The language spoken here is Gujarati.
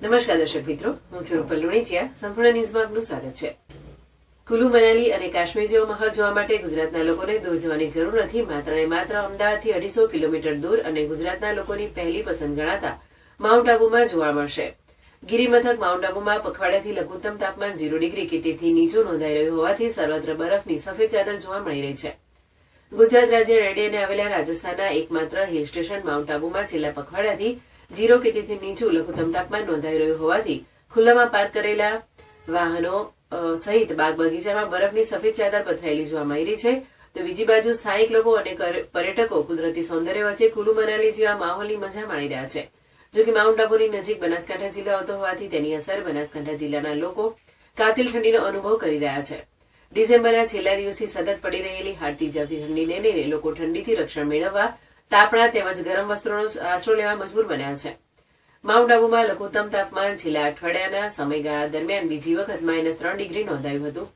નમસ્કાર દર્શક મિત્રો, હું છું રૂપલ લુણીચિયા. સંપૂર્ણ ન્યૂઝમાં આપનું સ્વાગત છે. કુલુ મનાલી અને કાશ્મીર જેવો માહોલ જોવા માટે ગુજરાતના લોકોને દૂર જવાની જરૂર નથી. માત્ર ને માત્ર અમદાવાદથી 250 કિલોમીટર દૂર અને ગુજરાતના લોકોની પહેલી પસંદ ગણાતા માઉન્ટ આબુમાં જોવા મળશે. ગિરિમથક માઉન્ટ આબુમાં પખવાડિયાથી લઘુત્તમ તાપમાન 0 ડિગ્રી કે તેથી નીચું નોંધાઈ રહ્યું હોવાથી સર્વત્ર બરફની સફેદ ચાદર જોવા મળી રહી છે. ગુજરાત રાજ્ય રેડિયાને આવેલા રાજસ્થાનના એકમાત્ર હિલ સ્ટેશન માઉન્ટ આબુમાં છેલ્લા પખવાડિયાથી 0 કે તેથી નીચું લઘુત્તમ તાપમાન નોંધાઈ રહ્યું હોવાથી ખુલ્લામાં પાર્ક કરેલા વાહનો સહિત બાગ બગીચામાં બરફની સફેદ ચાદર પથરાયેલી જોવા મળી રહી છે. તો બીજી બાજુ સ્થાનિક લોકો અને પર્યટકો કુદરતી સૌંદર્ય વચ્ચે કુલુ મનાલી જેવા માહોલની મજા માણી રહ્યા છે. જો કે માઉન્ટ આબુની નજીક બનાસકાંઠા જિલ્લો આવતો હોવાથી તેની અસર બનાસકાંઠા જિલ્લાના લોકો કાતિલ ઠંડીનો અનુભવ કરી રહ્યા છે. ડિસેમ્બરના છેલ્લા દિવસથી સતત પડી રહેલી હાડતી જાવતી ઠંડીને લઈને લોકો ઠંડીથી રક્ષણ મેળવવા તાપણા તેમજ ગરમ વસ્ત્રોનો આશરો લેવા મજબૂર બન્યા છે. માઉન્ટ આબુમાં લઘુત્તમ તાપમાન છેલ્લા અઠવાડિયાના સમયગાળા દરમિયાન બીજી વખત -3 ડિગ્રી નોંધાયું હતું.